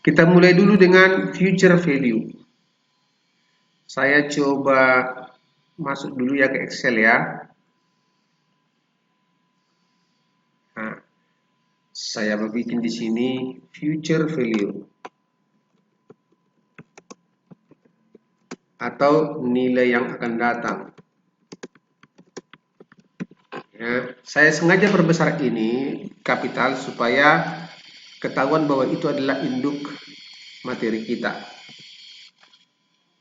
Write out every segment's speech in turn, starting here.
Kita mulai dulu dengan future value. Saya coba masuk dulu ya ke Excel ya. Nah, saya bikin di sini future value atau nilai yang akan datang. Ya, saya sengaja perbesar ini kapital supaya ketahuan bahwa itu adalah induk materi kita.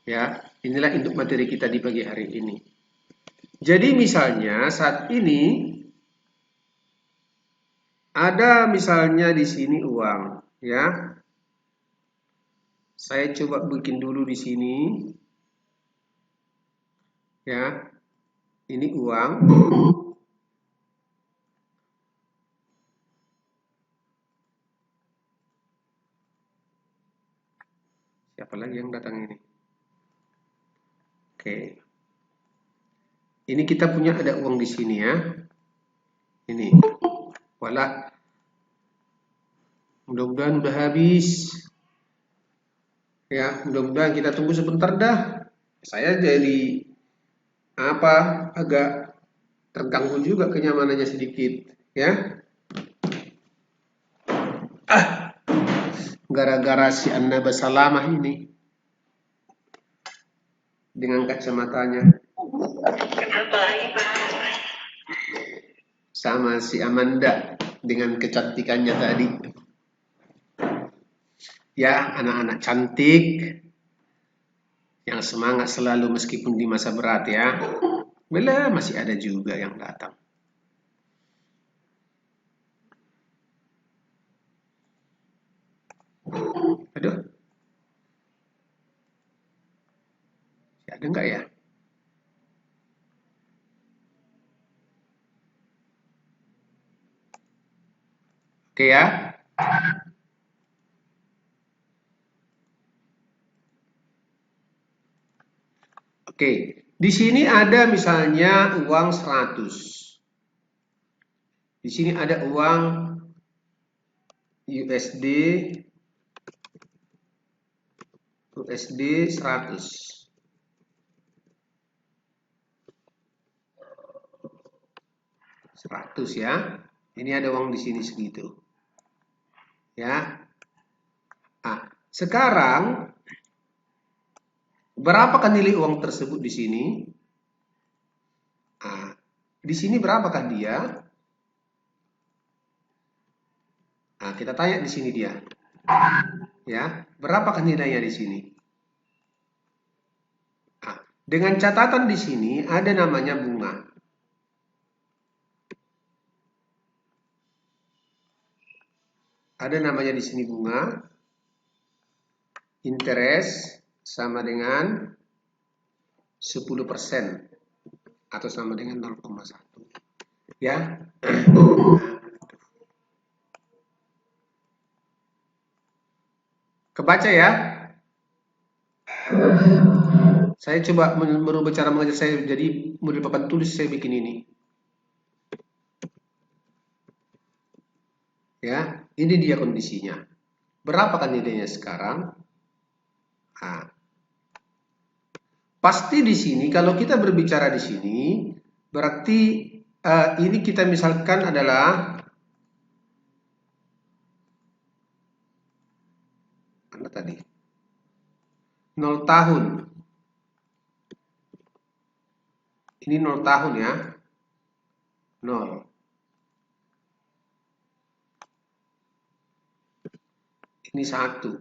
Ya, inilah induk materi kita di pagi hari ini. Jadi misalnya saat ini ada misalnya di sini uang, ya. Saya coba bikin dulu di sini. Ya. Ini uang. Siapa lagi yang datang ini? Oke. Ini kita punya ada uang di sini ya. Ini. Walah. Mudah-mudahan udah habis. Ya, mudah-mudahan kita tunggu sebentar dah. Saya jadi agak terganggu juga kenyamanannya sedikit, ya. Gara-gara si Anda Basalamah ini dengan kacamatanya. Sama si Amanda dengan kecantikannya tadi. Ya, anak-anak cantik yang semangat selalu meskipun di masa berat ya. Bela masih ada juga yang datang. Aduh. Ada enggak ya? Oke ya. Oke, di sini ada misalnya uang 100. Di sini ada uang USD 100. Ya. Ini ada uang di sini segitu. Ya. Nah, sekarang berapakah nilai uang tersebut di sini? Nah, di sini berapakah dia? Nah, kita tanya di sini dia. Ya, berapakah nilainya di sini? Nah, dengan catatan di sini ada namanya bunga. Ada namanya di sini bunga. Interest sama dengan 10% atau sama dengan 0,1. Ya. Kebaca ya. Saya coba merubah cara mengajar saya jadi model papan tulis saya bikin ini. Ya, ini dia kondisinya. Berapakah nilainya sekarang? Nah, pasti di sini kalau kita berbicara di sini berarti ini kita misalkan adalah mana tadi? 0 tahun. Ini 0 tahun ya. 0. Ini 1.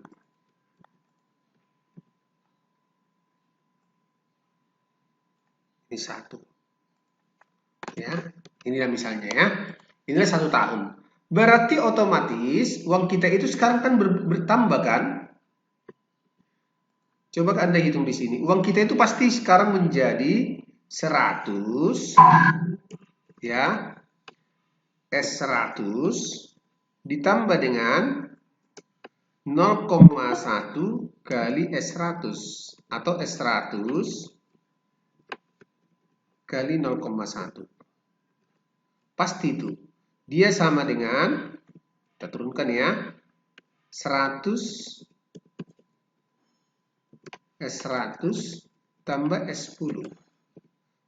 Ini 1. Ya, inilah misalnya ya. Inilah 1 tahun. Berarti otomatis uang kita itu sekarang kan bertambah kan? Coba Anda hitung di sini. Uang kita itu pasti sekarang menjadi 100 ya. S100 ditambah dengan 0,1 kali S100 atau S100 kali 0,1. Pasti itu. Dia sama dengan, kita turunkan ya, 100 S100 tambah S10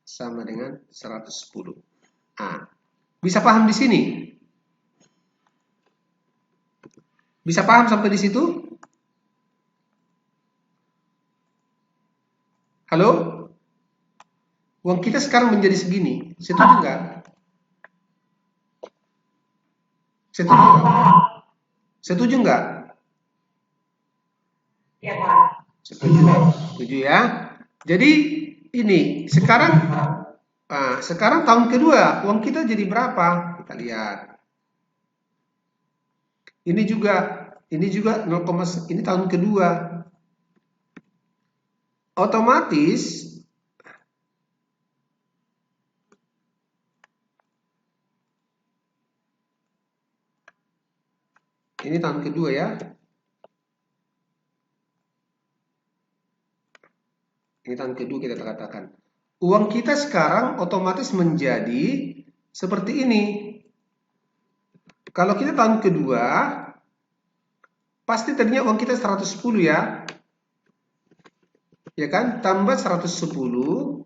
sama dengan 110. Nah, bisa paham di sini? Bisa paham sampai di situ? Halo? Uang kita sekarang menjadi segini. Setuju nggak? Setuju nggak? Setuju nggak? Ya, Pak. Setuju. Setuju ya. Jadi ini sekarang tahun kedua uang kita jadi berapa? Kita lihat. Ini juga 0, ini tahun kedua. Otomatis ini tahun kedua ya. Ini tahun kedua kita katakan. Uang kita sekarang otomatis menjadi seperti ini. Kalau kita tahun kedua, pasti tadinya uang kita 110 ya. Ya kan? Tambah 110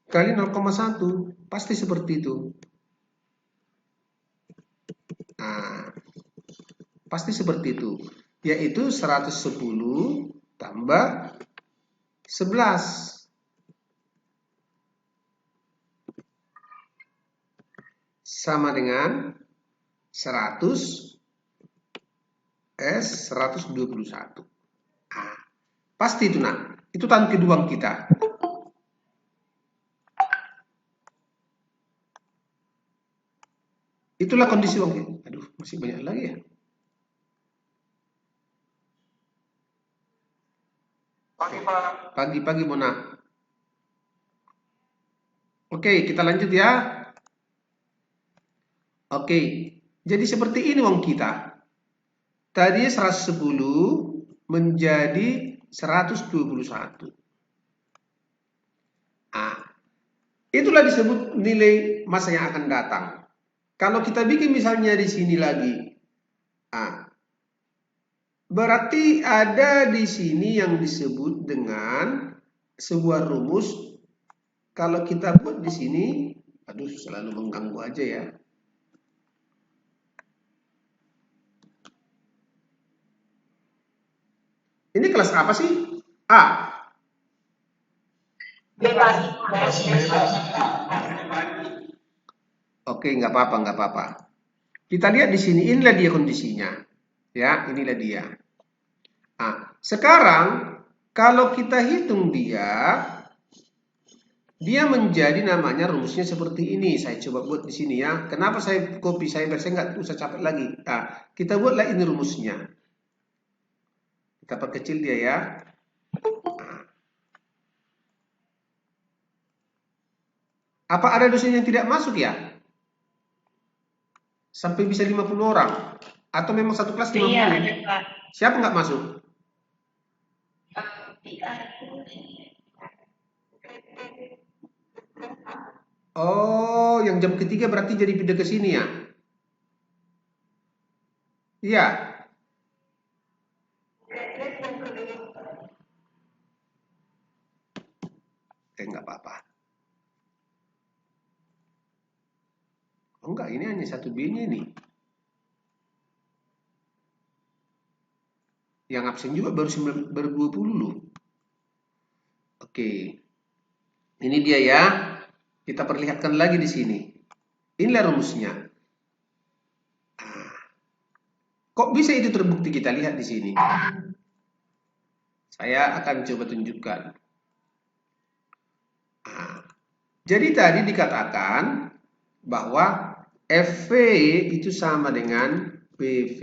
kali 0,1. Pasti seperti itu. Nah, pasti seperti itu. Yaitu 110 tambah 11. Sama dengan 100 S121. Nah, pasti itu nak. Itu tahun kedua kita. Itulah kondisi uang kita. Aduh, masih banyak lagi ya. Pagi, Pak. Pagi-pagi Mona. Oke, kita lanjut ya. Oke, jadi seperti ini uang kita. Tadi 110 menjadi 121. Nah, itulah disebut nilai masa yang akan datang. Kalau kita bikin misalnya di sini lagi, berarti ada di sini yang disebut dengan sebuah rumus. Kalau kita buat di sini, aduh selalu mengganggu aja ya. Ini kelas apa sih? A. Oke, nggak apa-apa. Kita lihat di sini, inilah dia kondisinya. Ya, inilah dia. Nah, sekarang kalau kita hitung dia menjadi namanya rumusnya seperti ini. Saya coba buat di sini ya. Kenapa saya copy? Saya nggak usah capek lagi. Nah, kita buatlah ini rumusnya. Kita perkecil dia ya. Nah. Apa ada dosen yang tidak masuk ya? Sampai bisa 50 orang? Atau memang satu kelas 50? Iya, ada, Pak. Siapa nggak masuk? Oh, yang jam ketiga berarti jadi pindah ke sini ya? Iya. Nggak apa-apa. Oh, enggak, ini hanya satu B-nya nih. Yang absen juga baru 20 loh. Oke. Ini dia ya. Kita perlihatkan lagi di sini. Inilah rumusnya. Kok bisa itu terbukti? Kita lihat di sini. Saya akan coba tunjukkan. Jadi tadi dikatakan bahwa FV itu sama dengan PV.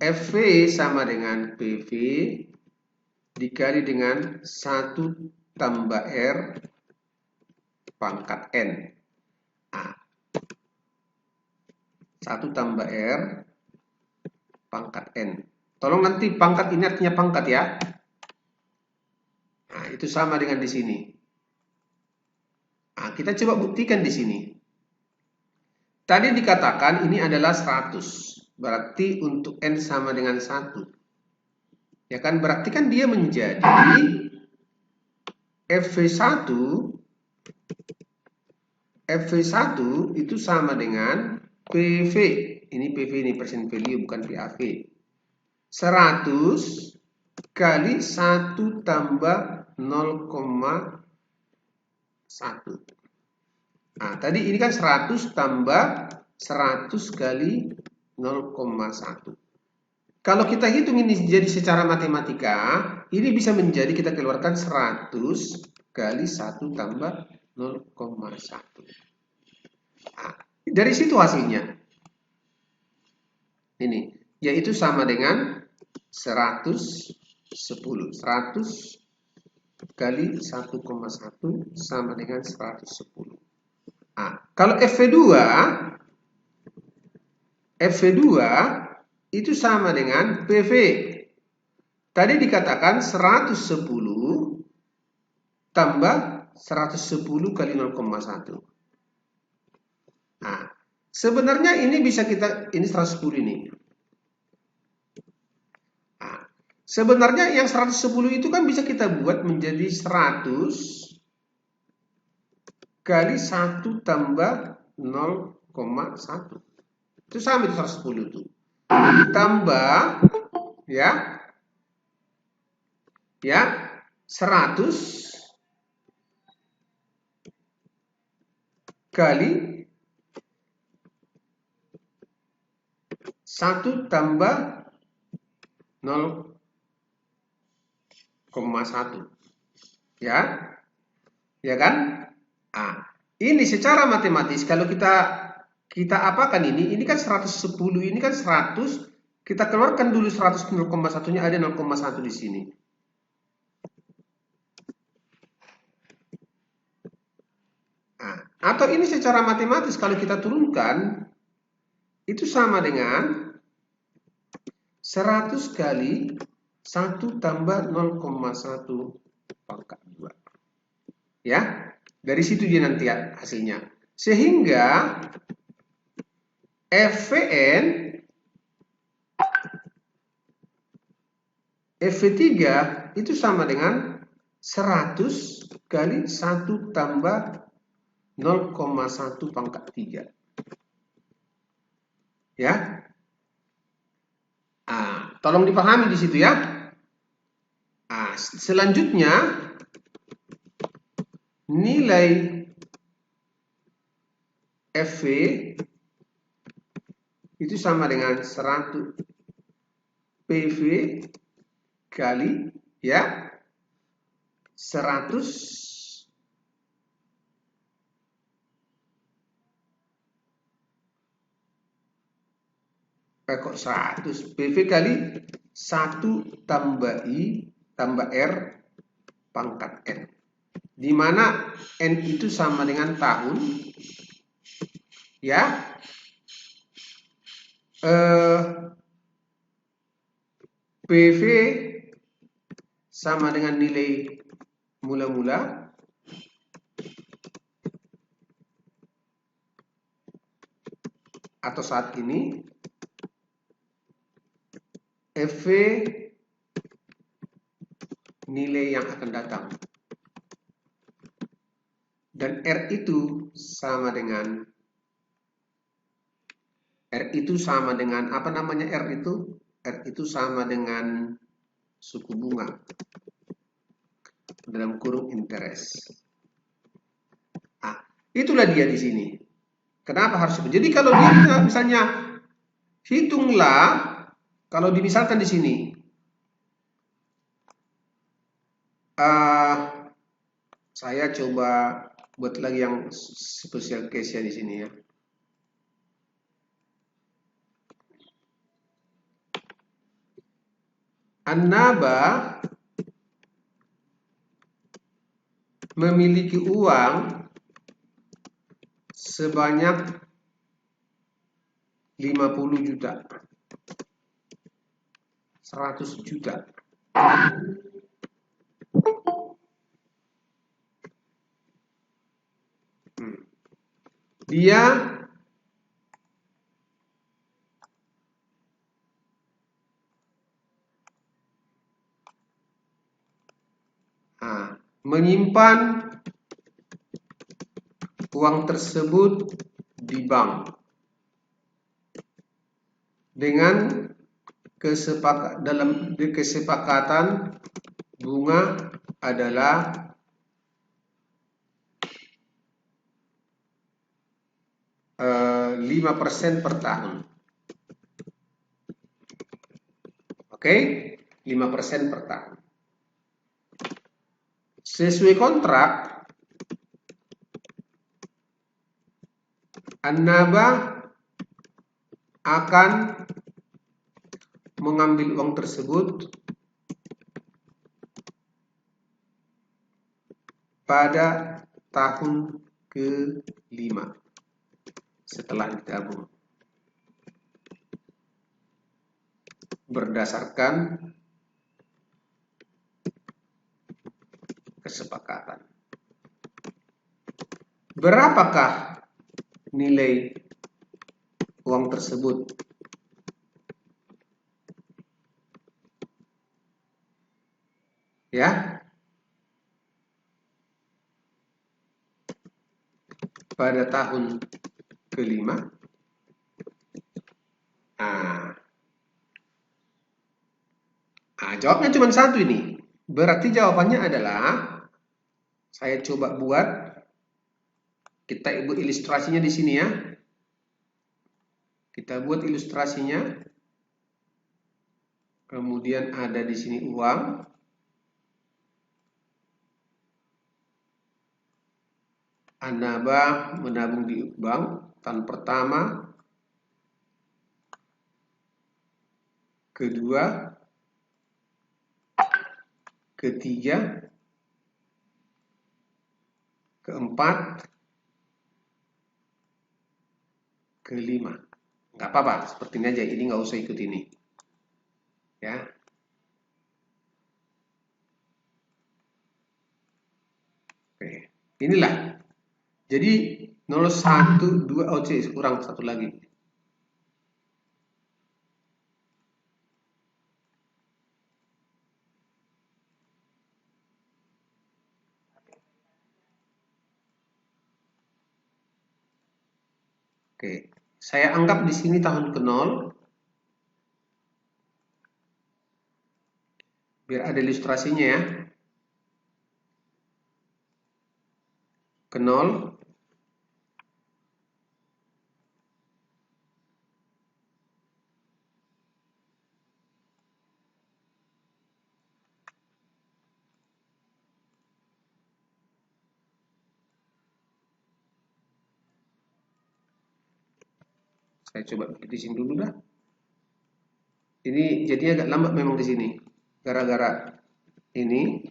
FV sama dengan PV dikali dengan 1 tambah R pangkat N. 1 tambah R pangkat N. Tolong nanti pangkat ini artinya pangkat ya. Nah, itu sama dengan di sini. Nah, kita coba buktikan di sini. Tadi dikatakan ini adalah 100. Berarti untuk N sama dengan 1. Ya kan, berarti kan dia menjadi FV1 itu sama dengan PV. Ini PV, ini percent value, bukan PAV. 100 kali 1 tambah 0,1. Nah, tadi ini kan 100 tambah 100 kali 0,1. Kalau kita hitung ini jadi secara matematika, ini bisa menjadi kita keluarkan 100 kali 1 tambah 0,1. Nah, dari situ hasilnya. Ini, yaitu sama dengan 110. 100 kali 1,1 sama dengan 110. Nah, kalau FV2 itu sama dengan PV. Tadi dikatakan 110 tambah 110 kali 0,1. Nah, sebenarnya ini bisa kita, ini 110 ini. Nah, sebenarnya yang 110 itu kan bisa kita buat menjadi 100 kali 1 tambah 0,1. Itu sama itu 110 itu. Tambah ya 100 kali 1 tambah 0,1. Ya kan? Ah, ini secara matematis kalau kita apakan ini kan 110, ini kan 100, kita keluarkan dulu 100 0,1-nya, ada 0,1 di sini. Nah, atau ini secara matematis kalau kita turunkan itu sama dengan 100 kali 1 tambah 0,1 pangkat 2. Ya, dari situ dia nanti hasilnya. Sehingga FV3 itu sama dengan 100 kali 1 tambah 0,1 pangkat 3. Ya. Tolong dipahami di situ ya. Selanjutnya nilai FV itu sama dengan 100 PV kali 100 100 PV kali 1 tambah I tambah R pangkat N. Di mana N itu sama dengan tahun. Ya. PV sama dengan nilai mula-mula atau saat ini. FV nilai yang akan datang. Dan R itu sama dengan apa namanya R itu? R itu sama dengan suku bunga dalam kurung interest. Itulah dia di sini. Kenapa harus itu? Jadi kalau dia misalnya hitunglah, kalau dimisalkan di sini, saya coba buat lagi yang special case ya di sini ya. An-Naba memiliki uang sebanyak 50 juta. 100 juta. Dia menyimpan uang tersebut di bank dengan kesepakatan bunga adalah 5% per tahun. Oke, 5% per tahun. Sesuai kontrak, An-Naba akan mengambil uang tersebut pada tahun ke-5 setelah ditabung berdasarkan kesepakatan. Berapakah nilai uang tersebut? Ya, pada tahun ke-5. Jawabnya cuma satu ini. Berarti jawabannya adalah, saya coba buat, kita buat ilustrasinya di sini ya. Kita buat ilustrasinya. Kemudian ada di sini uang. An-Naba menabung di bank tahun pertama, kedua, ketiga, keempat, ke-5. Nggak apa-apa, seperti ini aja. Ini nggak usah ikut ini. Ya. Oke. Inilah. Jadi 01, 2, kurang satu lagi. Oke, saya anggap di sini tahun ke-0, biar ada ilustrasinya ya. Ke-0, saya coba di sini dulu dah. Ini jadinya agak lambat memang di sini, gara-gara ini.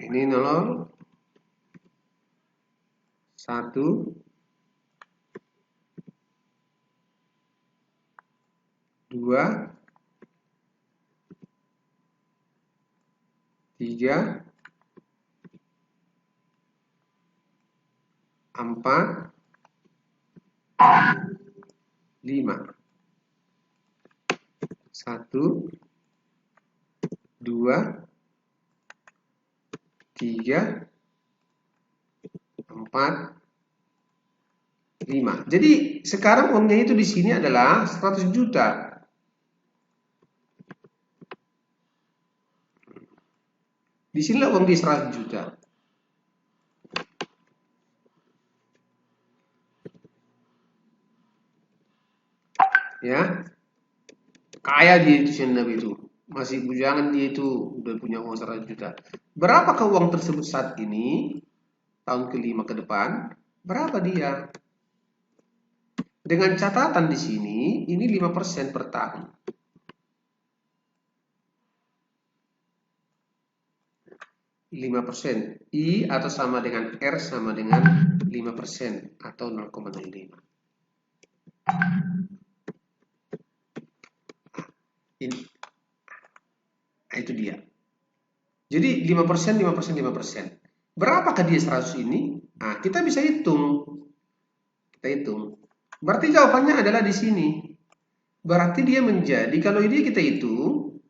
Ini 0, 1, 2, 3, 4, 5. 1, 2, 3, 4, 5. Jadi sekarang uangnya itu di sini adalah 100 juta. Di sinilah uang di 100 juta. Ya. Kaya dia itu si Nabi itu. Masih bujangan dia itu udah punya uang 100 juta. Berapakah uang tersebut saat ini? Tahun ke-5 ke depan, berapa dia? Dengan catatan di sini, ini 5% per tahun. I atau sama dengan R sama dengan 5% atau 0,05. Ini. Nah, itu dia. Jadi 5%, 5%, 5%. Berapakah dia 100 ini? Nah, kita bisa hitung. Kita hitung. Berarti jawabannya adalah di sini. Berarti dia menjadi, kalau ini kita hitung,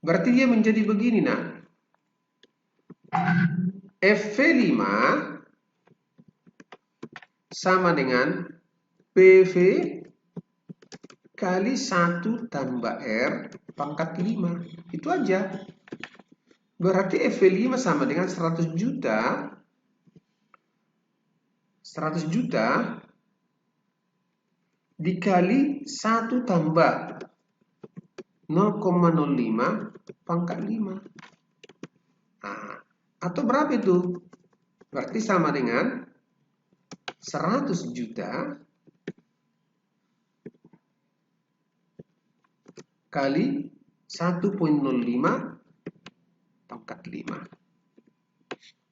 berarti dia menjadi begini, nah. FV5 sama dengan PV kali 1 tambah R pangkat 5. Itu aja. Berarti FV5 sama dengan 100 juta. 100 juta dikali 1 tambah 0,05 pangkat 5. Nah, atau berapa itu? Berarti sama dengan 100 juta kali 1,05 pangkat 5.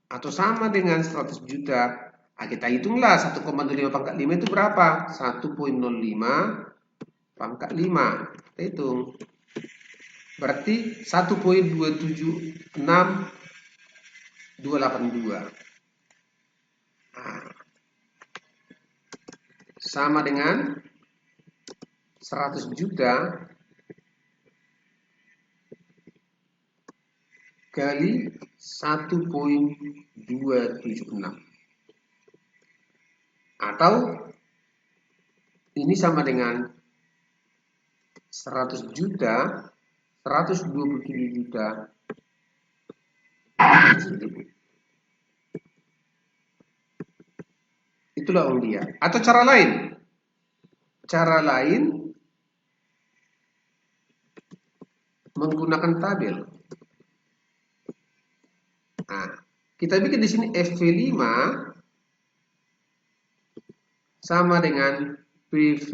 Atau sama dengan 100 juta. Nah, kita hitunglah 1,05 pangkat 5 itu berapa? 1,05 pangkat 5. Kita hitung. Berarti 1,276282. Nah, sama dengan 100 juta kali 1,276. Atau ini sama dengan 100 juta 127 juta. Itulah dia. Atau cara lain. Cara lain menggunakan tabel. Nah, kita bikin di sini FV5 sama dengan PV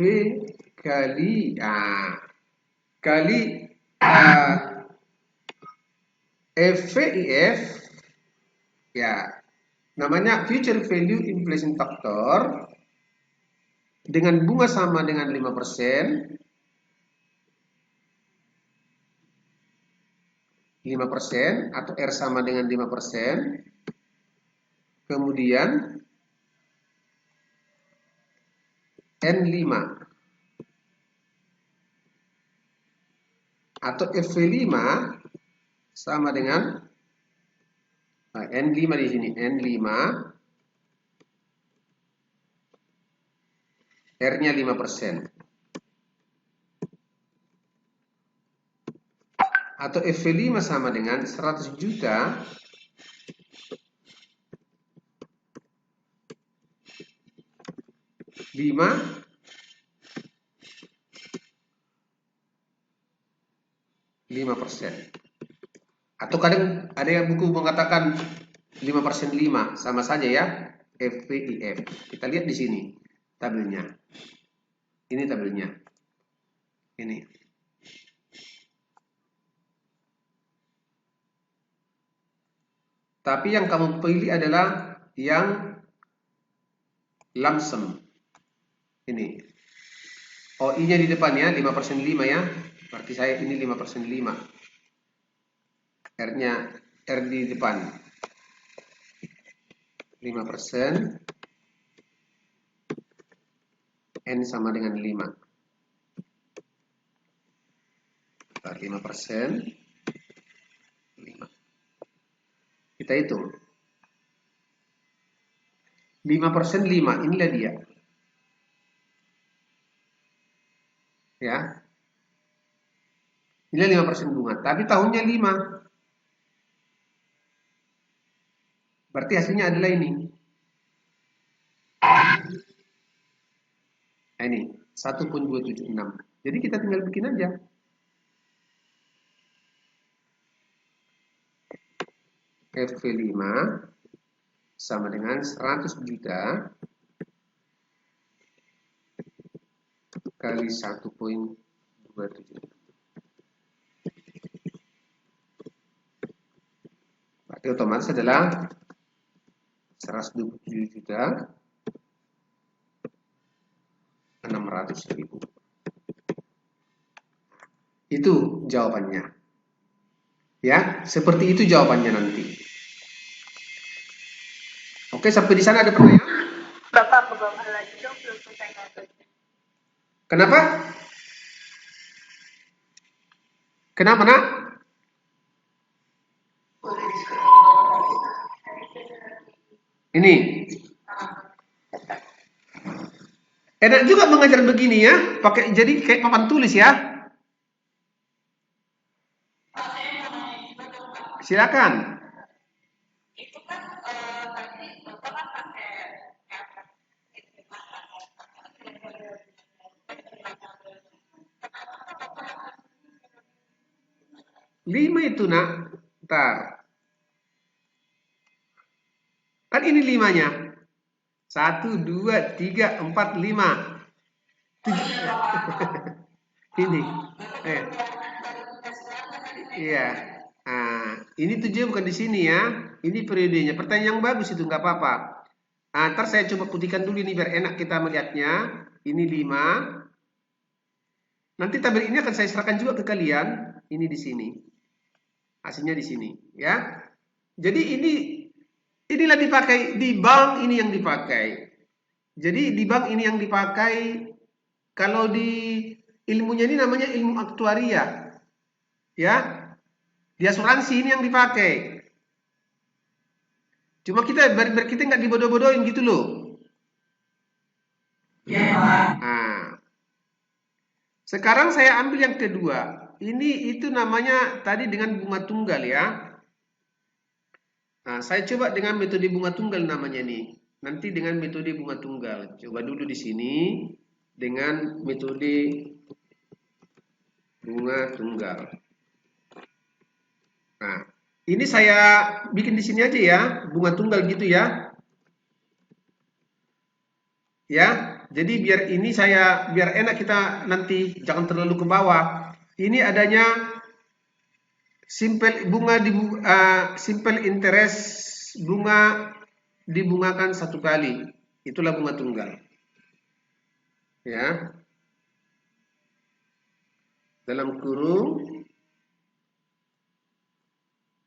kali FVIF, ya, namanya future value inflation factor, dengan bunga sama dengan 5%, 5% atau R sama dengan 5%, kemudian N5 atau FV5 sama dengan N5 di sini, N5, R-nya 5%. Atau FV5 sama dengan 100 juta lima persen. Atau kadang ada yang buku mengatakan 5% 5, sama saja ya, FVIF. Kita lihat di sini tabelnya. Ini tabelnya. Ini. Tapi yang kamu pilih adalah yang lump sum. Ini. Oh, I-nya di depan ya, 5% 5 ya. Berarti saya ini 5% 5. R-nya R di depan. 5%. N sama dengan 5. 5%. 5. Kita hitung. 5% 5, inilah dia. Ya. Inilah 5% bunga, tapi tahunnya 5. Berarti hasilnya adalah ini. Nah, ini 1,276. Jadi kita tinggal bikin aja. FV5 sama dengan 100 juta kali 1,276. Berarti otomatis adalah 127 juta 600.000. Itu jawabannya. Ya, seperti itu jawabannya nanti. Oke, sampai di sana ada pertanyaan? Bapak ke bawah lagi dong, belum selesai ngatur. Kenapa? Kenapa, nak? Ini. Enak juga mengajar begini ya, pakai jadi kayak papan tulis ya. Silakan. Lima itu nak. Ntar. Kan ini limanya. Satu, dua, tiga, empat, lima. Ini. Eh, iya. Nah, ini tujuh bukan di sini ya. Ini periodenya. Pertanyaan yang bagus itu nggak apa-apa. Nah, ntar saya coba putihkan dulu ini biar enak kita melihatnya. Ini lima. Nanti tabel ini akan saya serahkan juga ke kalian. Ini di sini. Hasilnya di sini, ya. Jadi inilah dipakai di bank, ini yang dipakai. Jadi di bank ini yang dipakai. Kalau di ilmunya ini namanya ilmu aktuaria, ya. Di asuransi ini yang dipakai. Cuma biar kita nggak dibodoh-bodohin gitu loh. Ya, Pak. Nah, sekarang saya ambil yang kedua. Ini itu namanya tadi dengan bunga tunggal ya. Nah, saya coba dengan metode bunga tunggal namanya nih. Nanti dengan metode bunga tunggal. Coba dulu di sini dengan metode bunga tunggal. Nah, ini saya bikin di sini aja ya, bunga tunggal gitu ya. Ya, jadi biar enak kita nanti jangan terlalu ke bawah. Ini adanya simple interest, bunga dibungakan satu kali. Itulah bunga tunggal. Ya, dalam kurung.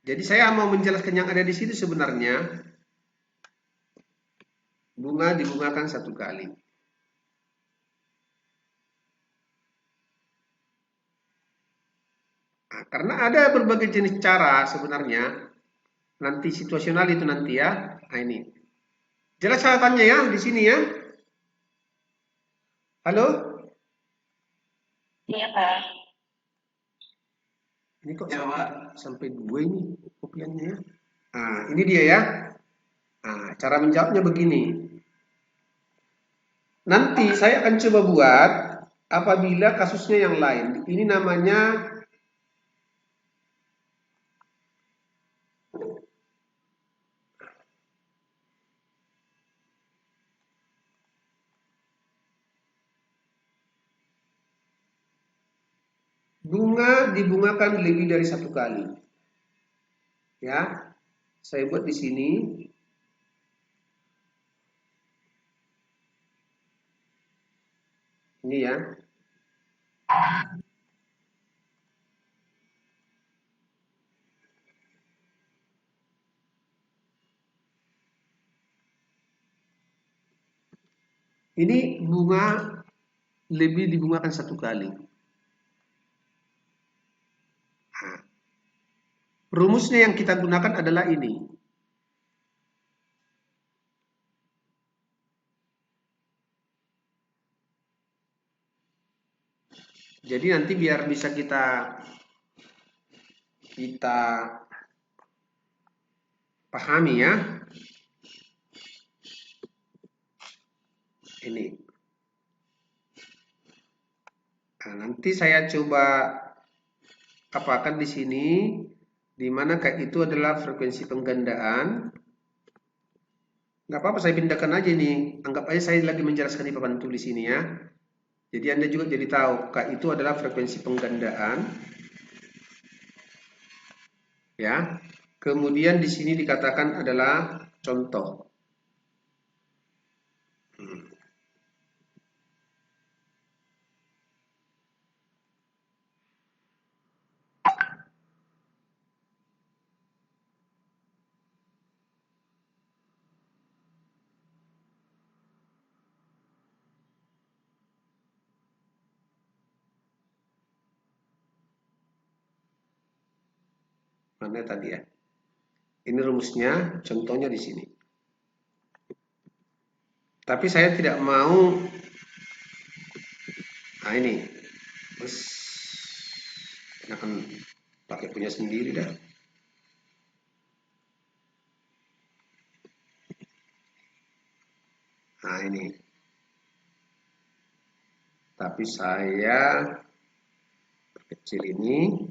Jadi saya mau menjelaskan yang ada di sini sebenarnya bunga dibungakan satu kali. Nah, karena ada berbagai jenis cara sebenarnya. Nanti situasional itu nanti ya. Nah ini. Jelas catatannya ya di sini ya. Halo? Iya, Pak. Ini kok sampai dua ini kopiannya ya. Nah, ini dia ya. Nah, cara menjawabnya begini. Nanti saya akan coba buat apabila kasusnya yang lain. Ini namanya bunga dibungakan lebih dari satu kali. Ya, saya buat di sini. Ini ya. Ini bunga lebih dibungakan satu kali. Nah, rumusnya yang kita gunakan adalah ini. Jadi nanti biar bisa kita pahami ya. Ini. Nah, nanti saya coba apakan di sini di mana itu adalah frekuensi penggandaan. Nggak apa-apa saya pindahkan aja nih. Anggap aja saya lagi menjelaskan di papan tulis ini ya. Jadi Anda juga jadi tahu itu adalah frekuensi penggandaan. Ya. Kemudian di sini dikatakan adalah contoh. Mana tadi ya? Ini rumusnya, contohnya di sini. Tapi saya tidak mau. Nah ini, terus akan pakai punya sendiri dah. Nah ini. Tapi saya kecil ini.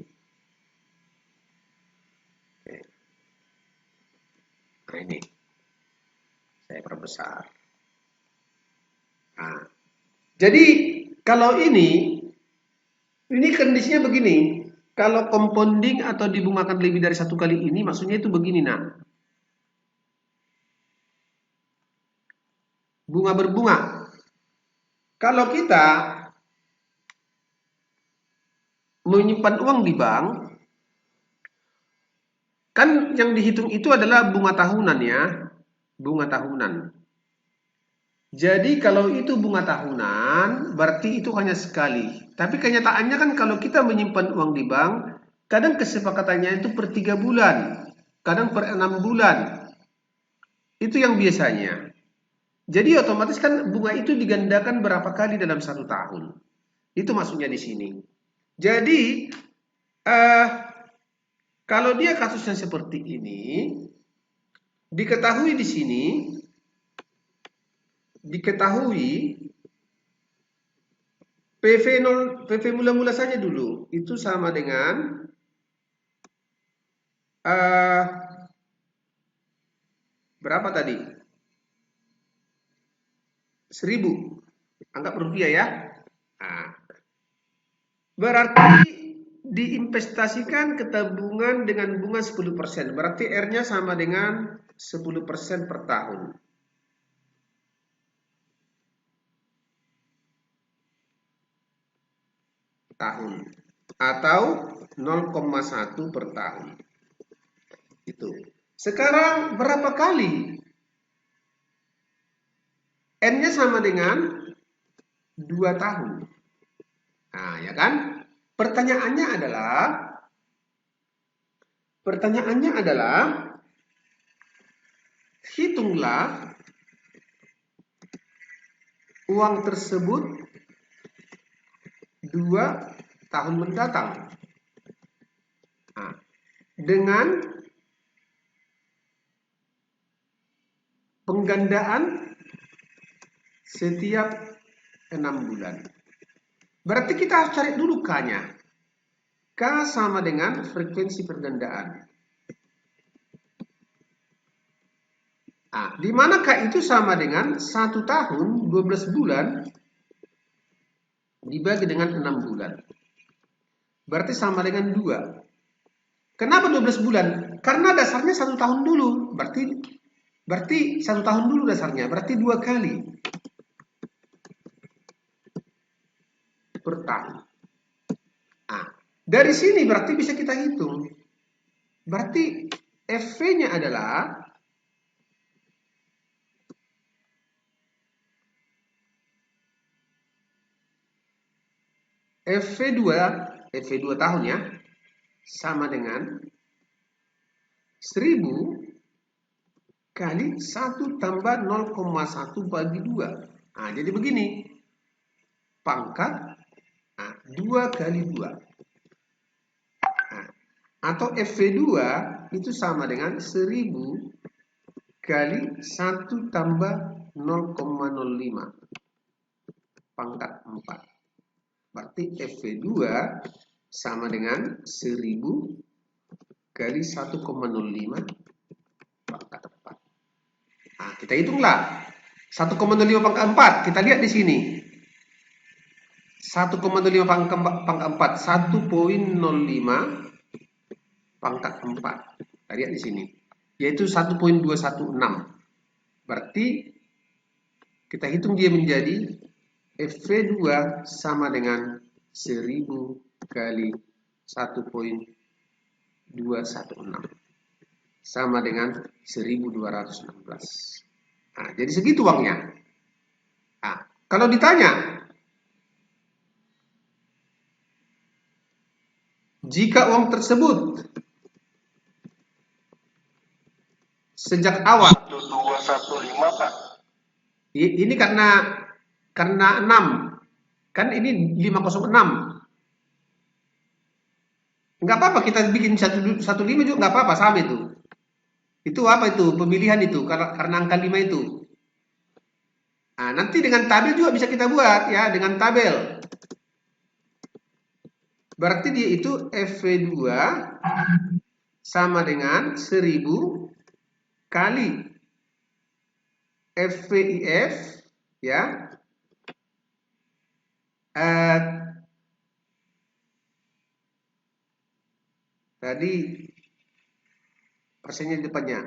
Nah ini. Saya perbesar. Nah, jadi kalau ini kondisinya begini. Kalau compounding atau dibungakan lebih dari satu kali ini, maksudnya itu begini, nah. Bunga berbunga. Kalau kita menyimpan uang di bank, kan yang dihitung itu adalah bunga tahunan ya. Bunga tahunan. Jadi kalau itu bunga tahunan, berarti itu hanya sekali. Tapi kenyataannya kan kalau kita menyimpan uang di bank, kadang kesepakatannya itu per 3 bulan, kadang per 6 bulan. Itu yang biasanya. Jadi otomatis kan bunga itu digandakan berapa kali dalam satu tahun. Itu maksudnya di sini. Jadi, kalau dia kasusnya seperti ini, diketahui di sini, PV mula-mula saja dulu, itu sama dengan berapa tadi? 1000. Anggap rupiah ya. Nah, berarti diinvestasikan ke tabungan dengan bunga 10%. Berarti R-nya sama dengan 10% per tahun. Atau 0,1 per tahun. Itu. Sekarang berapa kali? N-nya sama dengan 2 tahun. Nah, ya kan? Pertanyaannya adalah hitunglah uang tersebut 2 tahun mendatang. Nah, dengan penggandaan setiap 6 bulan. Berarti kita harus cari dulu K-nya. K sama dengan frekuensi pergandaan. Nah, di mana K itu sama dengan 1 tahun 12 bulan dibagi dengan 6 bulan. Berarti sama dengan 2. Kenapa 12 bulan? Karena dasarnya 1 tahun dulu. Berarti 1 tahun dulu dasarnya. Berarti 2 kali per tahun. Nah, dari sini berarti bisa kita hitung. Berarti FV-nya adalah FV2 tahun ya, sama dengan 1000 kali 1 tambah 0,1 bagi 2. Nah, jadi begini. Pangkat 2 kali 2. Nah, atau FV2 itu sama dengan 1000 kali 1 tambah 0,05 pangkat 4. Berarti FV2 sama dengan 1000 kali 1,05 pangkat 4. Nah, kita hitunglah. 1,05 pangkat 4. Kita lihat di sini. 1,05 pangkat 4. 1,05 pangkat 4. Kita lihat di sini. Yaitu 1,216. Berarti kita hitung dia menjadi FV2 sama dengan 1000 kali 1,216 sama dengan 1216. Nah, jadi segitu uangnya. Nah, kalau ditanya, jika uang tersebut sejak awal. 1215 Pak. Ini karena 6. Kan ini 506. Nggak apa-apa kita bikin 15 juga nggak apa-apa, sama itu. Itu apa itu? Pemilihan itu karena angka 5 itu. Nah, nanti dengan tabel juga bisa kita buat ya, dengan tabel. Berarti dia itu FV2 sama dengan 1000 kali FVIF ya. Tadi persennya di depannya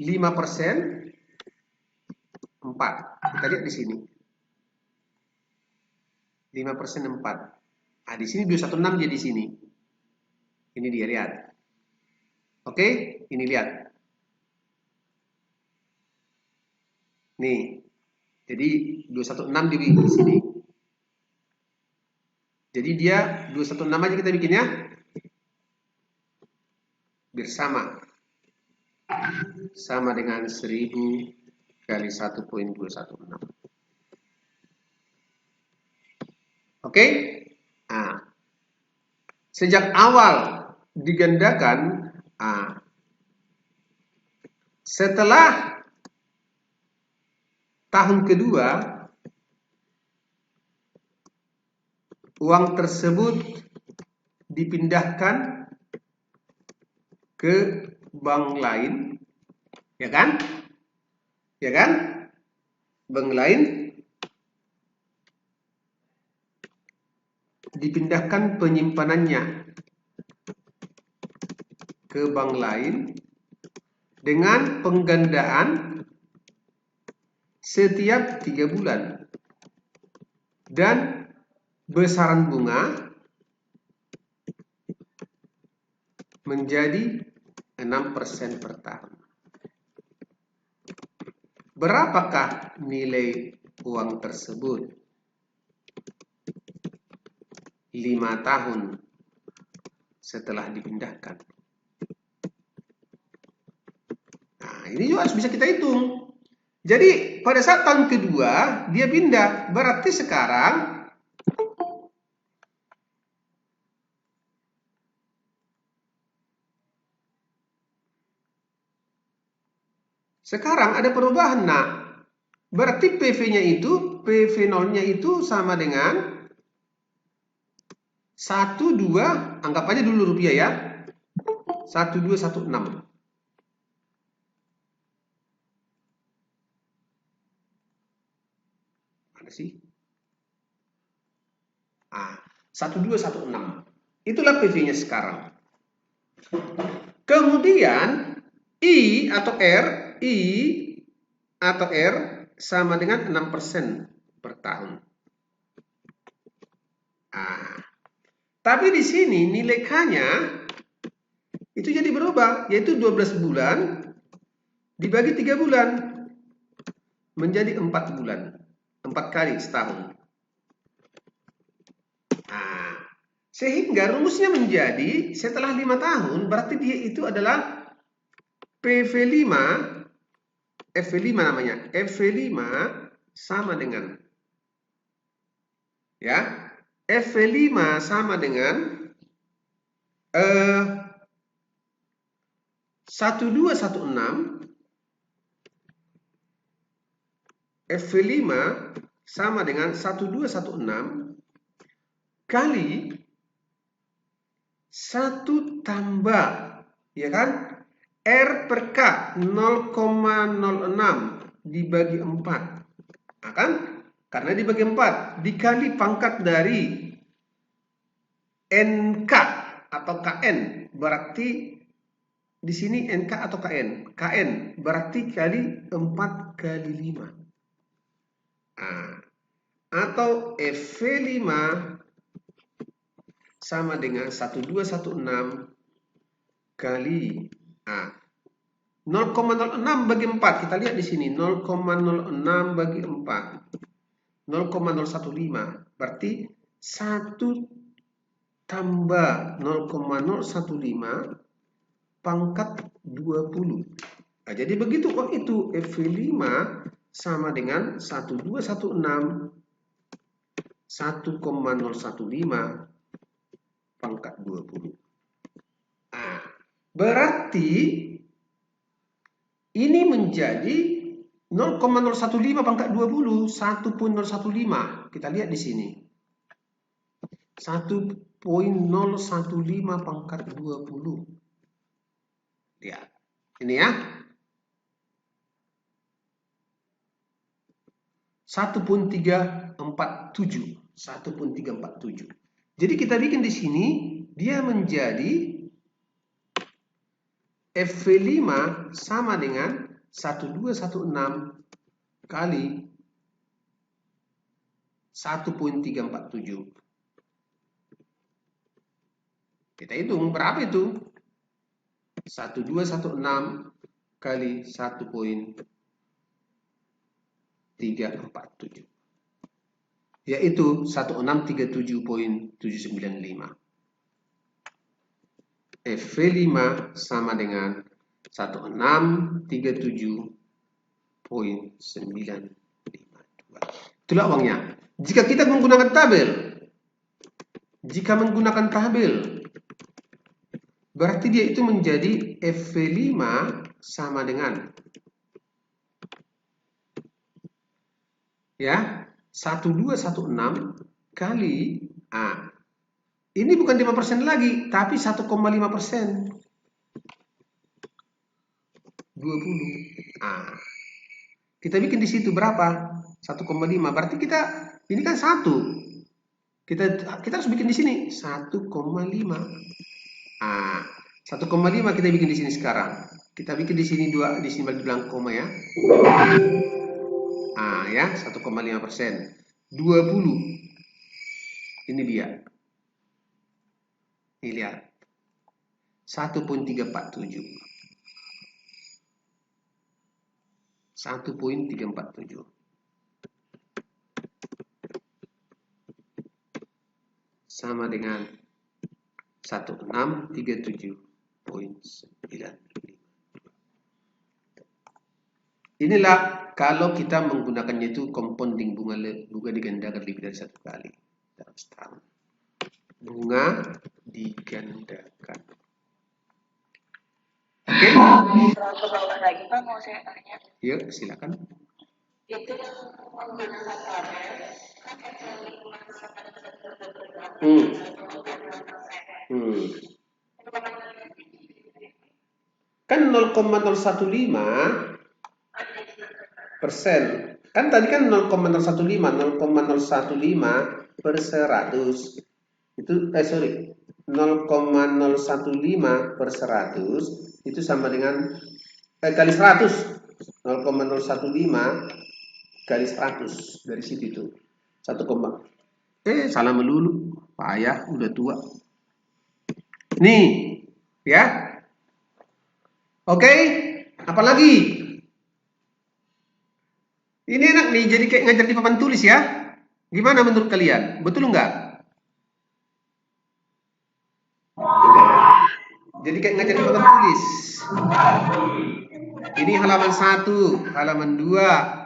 5%, 4. Kita lihat di sini 5% 4. Nah, di sini 216 dia di sini. Ini dia, lihat. Oke, ini lihat. Nih. Jadi 216 di sini. Jadi dia 216 aja kita bikin ya. Biar sama. Sama dengan 1000 kali 1.216. Oke? Nah, sejak awal digandakan, setelah tahun kedua, uang tersebut dipindahkan ke bank lain, ya kan? Ya kan? Bank lain dipindahkan penyimpanannya ke bank lain dengan penggandaan setiap 3 bulan dan besaran bunga menjadi 6% per tahun. Berapakah nilai uang tersebut 5 tahun setelah dipindahkan? Nah, ini juga harus bisa kita hitung. Jadi pada saat tahun kedua dia pindah, berarti sekarang ada perubahan. Nah, berarti PV-nya itu, PV0-nya itu sama dengan 12, anggap aja dulu rupiah ya, 1216. Mana sih? 1216. Itulah PV-nya sekarang. Kemudian I atau R sama dengan 6% per tahun. Tapi di sini nilai K-nya itu jadi berubah, yaitu 12 bulan dibagi 3 bulan menjadi 4 bulan. 4 kali setahun. Sehingga rumusnya menjadi setelah 5 tahun berarti dia itu adalah PV5, FV5 namanya. FV5 sama dengan ya. FV5 sama dengan 1216. FV5 sama dengan 1216 kali 1 tambah, ya kan? R per K 0,06 dibagi 4. Nah, kan? Karena dibagi 4 dikali pangkat dari NK atau KN, berarti di sini NK atau KN? KN berarti kali 4 kali 5. Atau FV5 sama dengan 1216 kali 0,06 bagi 4. Kita lihat di sini 0,06 bagi 4. 0,015. Berarti 1 tambah 0,015 pangkat 20. Nah, jadi begitu kok itu FV5 sama dengan 1216 1,015 pangkat 20. Nah, berarti ini menjadi 0,015 pangkat 20, 1.015. Kita lihat di sini. 1.015 pangkat 20. Lihat. Ini ya. 1.347. 1.347. Jadi kita bikin di sini, dia menjadi FV5 sama dengan 1216 kali 1.347. Kita hitung berapa itu? 1216 kali 1.347. Yaitu 1637.795. FV5 sama dengan 1637.952. Itulah uangnya. Jika kita menggunakan tabel, berarti dia itu menjadi FV5 sama dengan 1216 kali ini bukan 5% lagi, tapi 1,5%. 20. Kita bikin di situ berapa? 1,5. Berarti kita ini kan 1. Kita harus bikin di sini 1,5. 1,5 kita bikin di sini sekarang. Kita bikin di sini 2, di sini bilang koma ya. 1,5%. 20. Ini dia. Ini lihat. 1.347. 1.347. Sama dengan 1637.9. Inilah kalau kita menggunakannya itu compounding bunga digandakan lebih dari 1 kali dalam setahun. Bunga digandakan. Oke? Ke bawah lagi Pak, mau saya tanya. Yuk, silakan. Itu menggunakan tabel Kan 0,015 persen. Kan tadi kan 0,015 per 100. Itu 0,015 per 100 itu sama dengan kali 100. 0,015 kali 100 dari situ itu 1, salah melulu. Payah udah tua. Nih, ya. Oke, apalagi? Ini enak nih, jadi kayak ngajar di papan tulis ya. Gimana menurut kalian? Betul nggak? Jadi kayak ngajar di papan tulis. Ini halaman 1, halaman 2.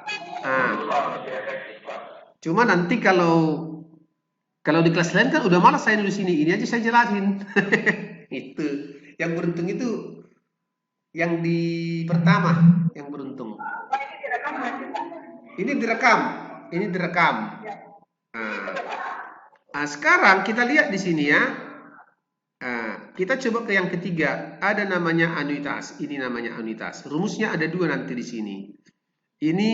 Cuma nanti kalau di kelas lain kan udah malas saya nulis ini aja saya jelasin. Itu. Yang beruntung itu yang di pertama, yang beruntung. Ini direkam. Sekarang kita lihat di sini ya. Kita coba ke yang ketiga. Ada namanya anuitas. Ini namanya anuitas. Rumusnya ada 2 nanti di sini. Ini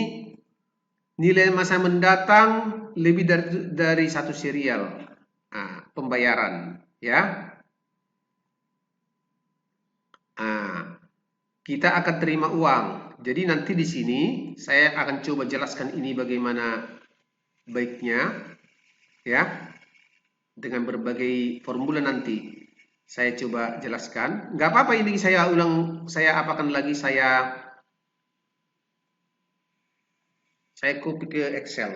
nilai masa mendatang lebih dari 1 serial pembayaran, ya. Kita akan terima uang. Jadi nanti di sini saya akan coba jelaskan ini bagaimana baiknya, ya, dengan berbagai formula nanti. Saya coba jelaskan. Nggak apa-apa ini saya ulang, saya apakan lagi, saya copy ke Excel,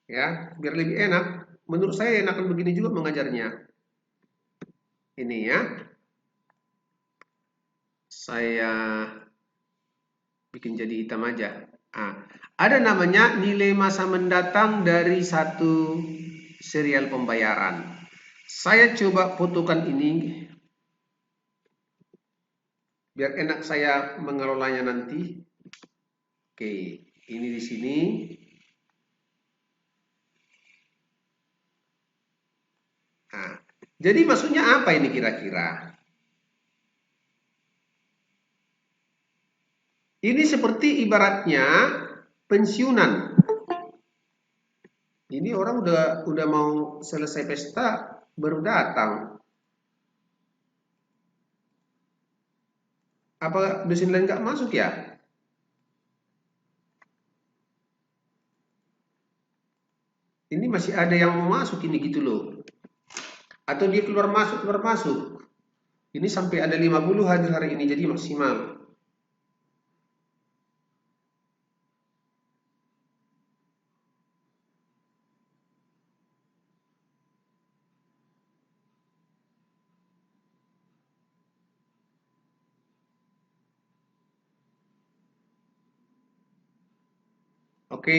ya, biar lebih enak. Menurut saya enakan begini juga mengajarnya. Ini ya. Saya bikin jadi hitam aja. Nah, ada namanya nilai masa mendatang dari satu serial pembayaran. Saya coba fotokan ini biar enak saya mengelolanya nanti. Oke, ini di sini. Nah, jadi maksudnya apa ini kira-kira? Ini seperti ibaratnya pensiunan. Ini orang udah mau selesai pesta baru datang. Apa dosen lain nggak masuk ya? Ini masih ada yang mau masuk ini gitu loh. Atau dia keluar masuk. Ini sampai ada 50 hadir hari ini jadi maksimal. Oke.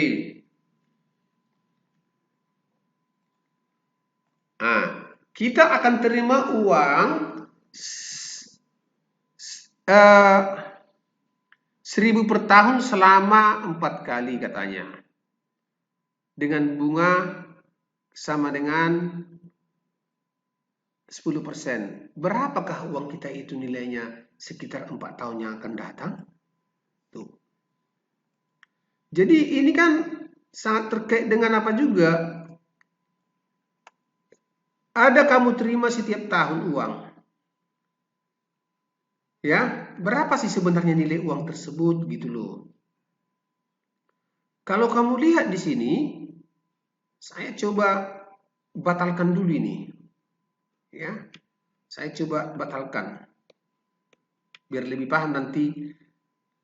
Nah, kita akan terima uang 1.000 per tahun selama 4 kali katanya. Dengan bunga sama dengan 10%. Berapakah uang kita itu nilainya sekitar 4 tahun yang akan datang? Tuh. Jadi ini kan sangat terkait dengan apa juga? Ada kamu terima setiap tahun uang. Ya, berapa sih sebenarnya nilai uang tersebut gitu loh. Kalau kamu lihat di sini, saya coba batalkan dulu ini. Ya. Saya coba batalkan. Biar lebih paham nanti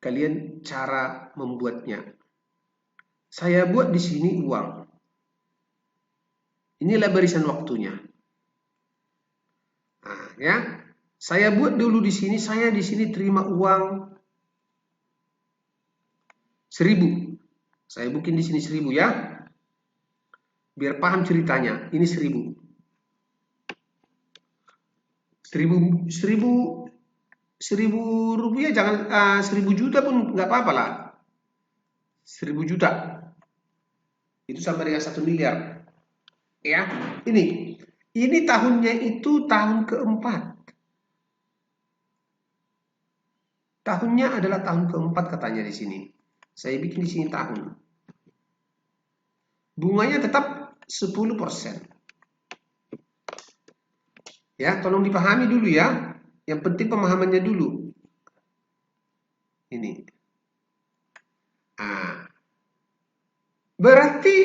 kalian cara membuatnya. Saya buat di sini uang. Inilah barisan waktunya. Nah, ya. Saya buat dulu di sini, saya di sini terima uang 1.000. Saya bikin di sini 1.000 ya. Biar paham ceritanya. Ini 1.000. 1.000 rupiah jangan 1.000 juta pun nggak apa-apa lah. 1.000 juta. Itu sama dengan 1 miliar. Ya, ini tahunnya itu tahun keempat. Tahunnya adalah tahun keempat katanya di sini. Saya bikin di sini tahun. Bunganya tetap 10%. Ya, tolong dipahami dulu ya. Yang penting pemahamannya dulu. Ini. Berarti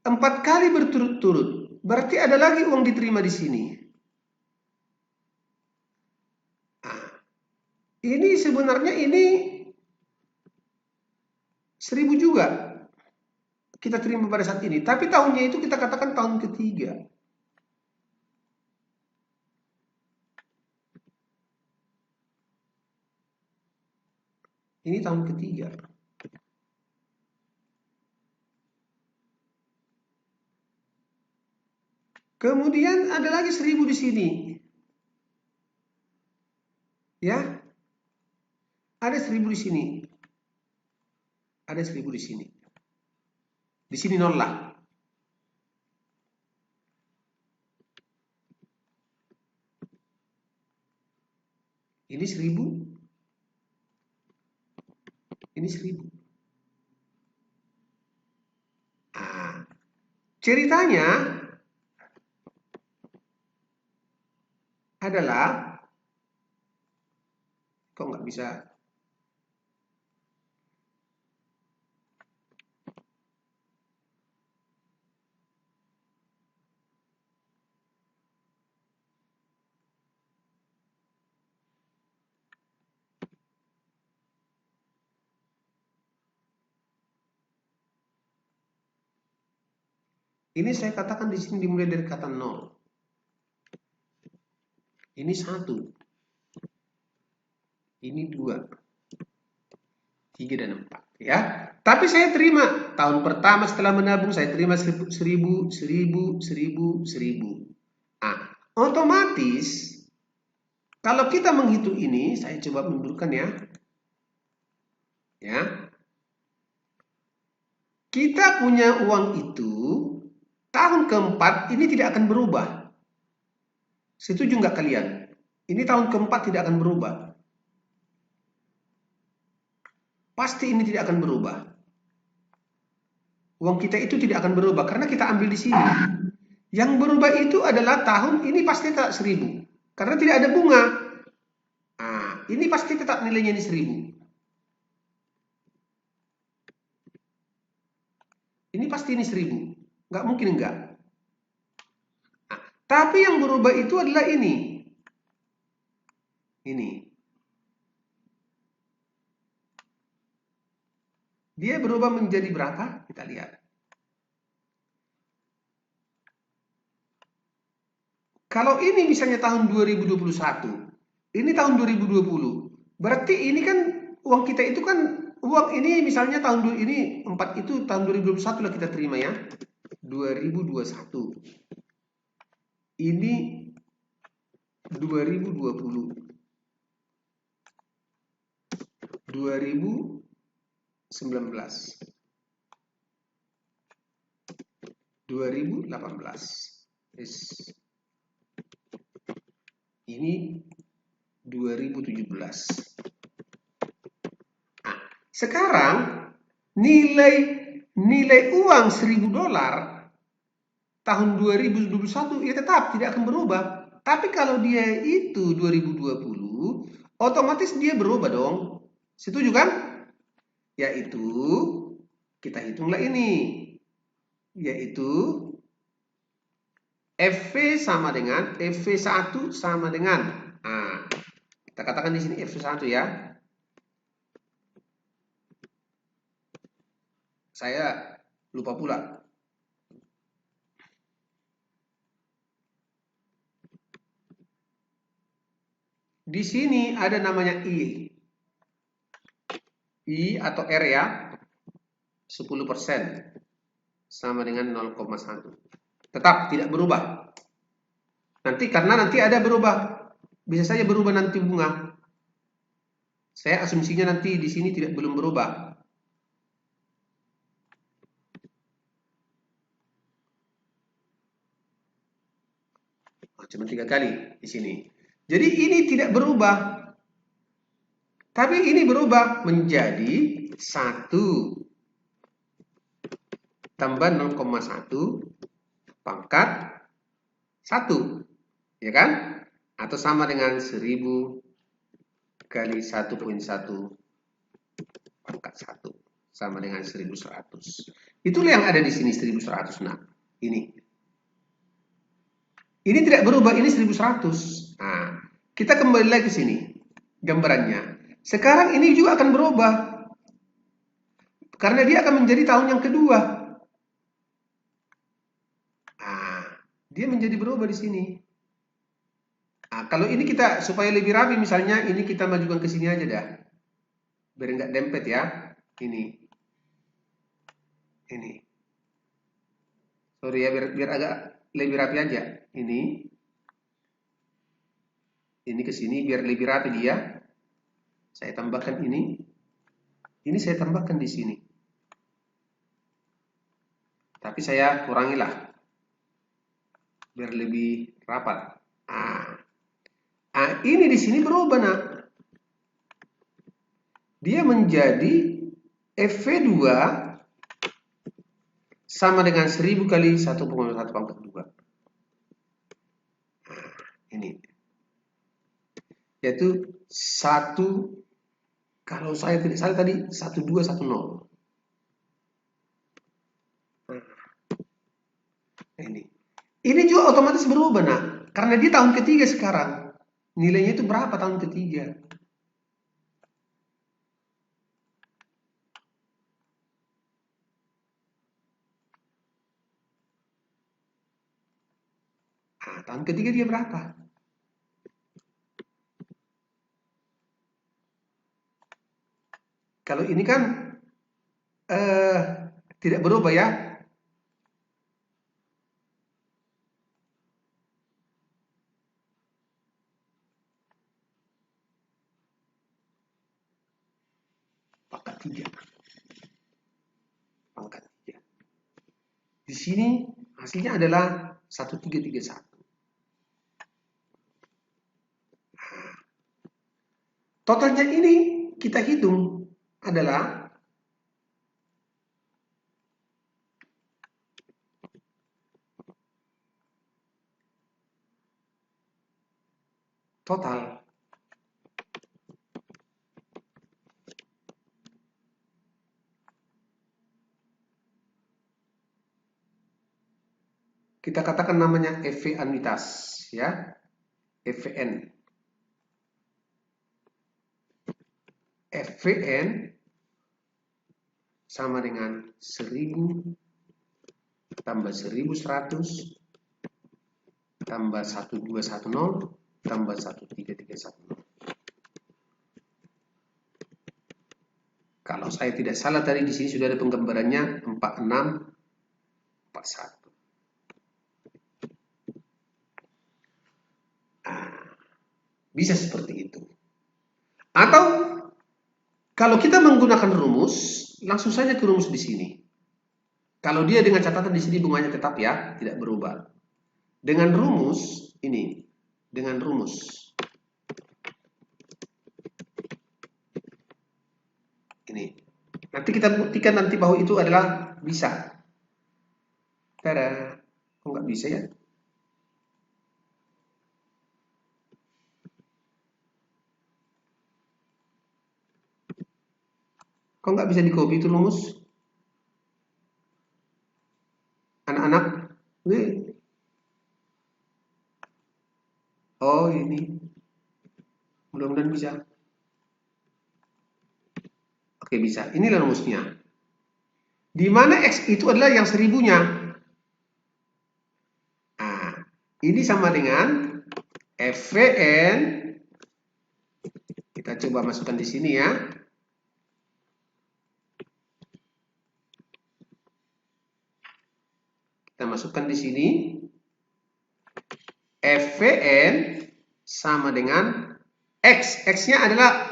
4 kali berturut-turut. Berarti ada lagi uang diterima di sini. Ini sebenarnya ini 1.000 juga kita terima pada saat ini. Tapi tahunnya itu kita katakan tahun ketiga. Ini tahun ketiga. Kemudian ada lagi 1.000 di sini. Ya. Ada 1.000 di sini. Ada 1.000 di sini. Di sini nol lah. Ini 1.000. Ini 1.000. Ceritanya adalah kok nggak bisa. Ini saya katakan di sini dimulai dari kata 0. Ini 1. Ini 2. 3 dan 4 ya. Tapi saya terima tahun pertama setelah menabung saya terima 1000. Nah, otomatis kalau kita menghitung ini, saya coba mundurkan ya. Ya. Kita punya uang itu tahun keempat ini tidak akan berubah. Setuju nggak kalian? Ini tahun keempat tidak akan berubah. Pasti ini tidak akan berubah. Uang kita itu tidak akan berubah karena kita ambil di sini. Yang berubah itu adalah tahun ini pasti tetap 1000. Karena tidak ada bunga. Nah, ini pasti tetap nilainya di 1000. Ini pasti ini 1000. Nggak mungkin enggak. Nah, tapi yang berubah itu adalah ini. Ini. Dia berubah menjadi berapa? Kita lihat. Kalau ini misalnya tahun 2021, ini tahun 2020. Berarti ini kan uang kita itu kan uang ini misalnya tahun ini 4 itu tahun 2021 lah kita terima ya. 2021. Ini 2020. 2019. 2018. Ini 2017. Nah, sekarang nilai uang $1000 tahun 2021 ya tetap tidak akan berubah. Tapi kalau dia itu 2020, otomatis dia berubah dong. Setuju kan? Yaitu kita hitunglah ini. Yaitu FV sama dengan FV1 sama dengan. Nah, kita katakan di sini FV1 ya. Saya lupa pula. Di sini ada namanya I. I atau R ya. 10% sama dengan 0,1. Tetap tidak berubah. Karena nanti ada berubah. Bisa saja berubah nanti bunga. Saya asumsinya nanti di sini belum berubah. Cuma 3 kali di sini. Jadi ini tidak berubah. Tapi ini berubah menjadi 1 tambah 0,1 pangkat 1. Ya kan? Atau sama dengan 1000 kali 1,1 pangkat 1 sama dengan 1100. Itulah yang ada di sini 1100. Nah, ini tidak berubah, ini 1100. Nah, kita kembali lagi ke sini gambarannya. Sekarang ini juga akan berubah karena dia akan menjadi tahun yang kedua. Nah, dia menjadi berubah di sini. Nah, kalau ini kita supaya lebih rapi, misalnya ini kita majukan ke sini aja dah, biar nggak dempet ya. Ini, sorry ya, biar agak lebih rapi aja. Ini ke sini biar lebih rapi dia. Saya tambahkan ini saya tambahkan di sini. Tapi saya kurangilah biar lebih rapat. Ini di sini berubah nak. Dia menjadi FV2 sama dengan 1000 kali 1,1 pangkat 2. Ini. Yaitu 1, kalau saya tidak salah tadi 1210. Ini juga otomatis berubah nak. Karena dia tahun ketiga sekarang. Nilainya itu berapa tahun ketiga? Tahun ketiga dia berapa? Kalau ini kan tidak berubah ya. Pangkat 3. Pangkat 3. Di sini hasilnya adalah 1331. Totalnya ini kita hitung adalah total. Kita katakan namanya EV anuitas, ya. EVN. EVN sama dengan 1000 tambah 1100 tambah 1210 tambah 1331. Kalau saya tidak salah tadi di sini sudah ada penggambarannya 4641. Bisa seperti itu. Atau kalau kita menggunakan rumus, langsung saja ke rumus di sini. Kalau dia dengan catatan di sini bunganya tetap ya, tidak berubah. Dengan rumus ini, dengan rumus ini. Nanti kita buktikan nanti bahwa itu adalah bisa. Tada. Kok nggak bisa ya? Kok nggak bisa di-copy itu rumus? Anak-anak? Oh ini. Mudah-mudahan bisa. Oke bisa. Inilah rumusnya. Di mana X itu adalah yang 1000-nya. Nah, ini sama dengan EVN. Kita coba masukkan di sini ya. Kita masukkan di sini. EVN sama dengan X. X-nya adalah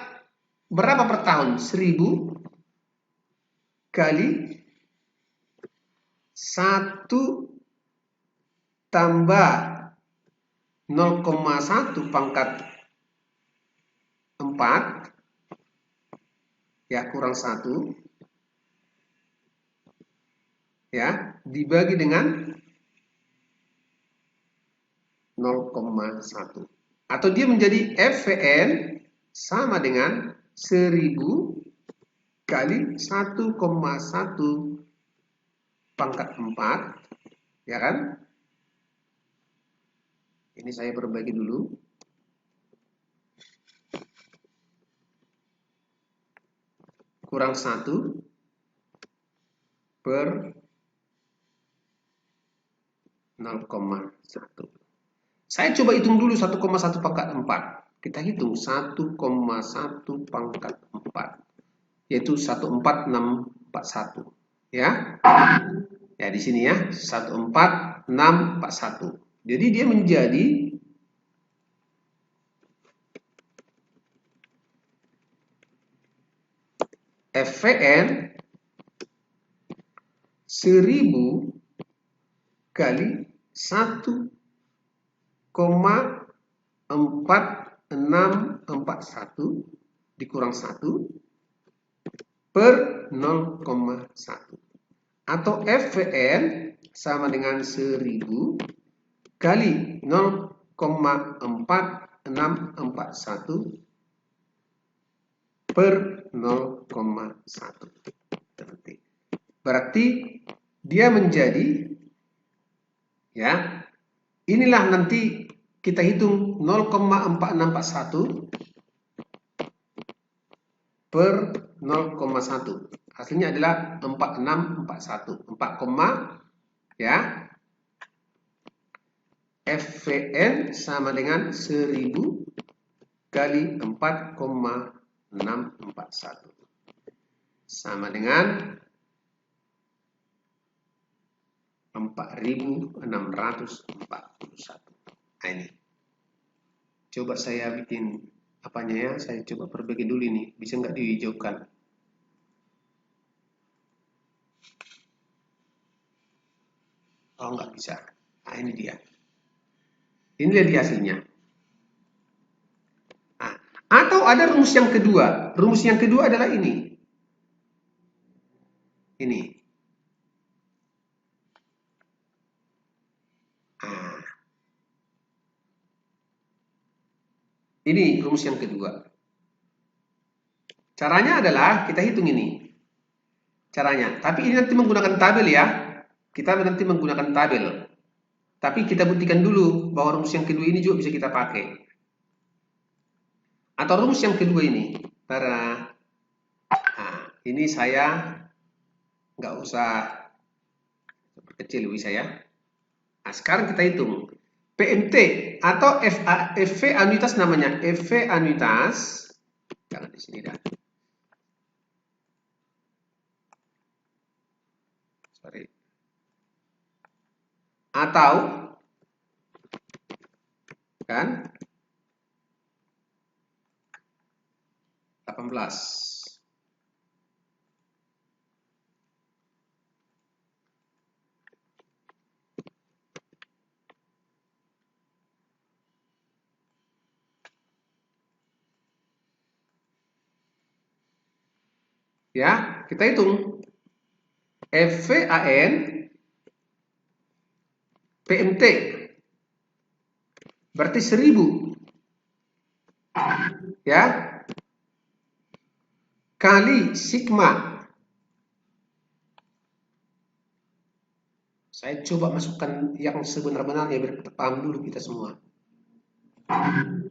berapa per tahun? 1000 kali 1 tambah 0,1 pangkat 4 ya kurang 1 ya dibagi dengan 0,1 atau dia menjadi EVN sama dengan 1000 kali 1,1 pangkat 4 ya kan. Ini saya perbaiki dulu. Kurang 1 per 0,1. Saya coba hitung dulu 1,1 pangkat 4. Kita hitung 1,1 pangkat 4. Yaitu 14641. Ya. Ya di sini ya. 14641. Jadi dia menjadi EVN 1000 kali 1,4641 dikurang 1 per 0,1 atau EVN sama dengan 1000 kali 0,4641 per 0,1. Berarti dia menjadi ya. Inilah nanti kita hitung 0,4641 per 0,1. Hasilnya adalah 4641. 4, ya. EVN sama dengan 1000 kali 4,641. sama dengan 4.641. Nah ini. Coba saya bikin apanya ya, saya coba perbaiki dulu ini. Bisa nggak dihijaukan? Oh, nggak bisa. Nah, ini dia. Inilah dia hasilnya. Nah, atau ada rumus yang kedua. Rumus yang kedua adalah ini. Ini. Nah, ini rumus yang kedua. Caranya adalah kita hitung ini. Caranya. Tapi ini nanti menggunakan tabel ya. Kita nanti menggunakan tabel. Tapi kita buktikan dulu bahwa rumus yang kedua ini juga bisa kita pakai. Atau rumus yang kedua ini. Nah, ini saya nggak usah perkecil bisa ya. Nah, sekarang kita hitung. PMT atau FV anuitas namanya. FV anuitas. Jangan di sini dah. Sorry. Atau kan 18. Ya, kita hitung. FVAN PMT berarti 1000 ya kali sigma. Saya coba masukkan yang sebenar-benarnya biar kita paham dulu kita semua.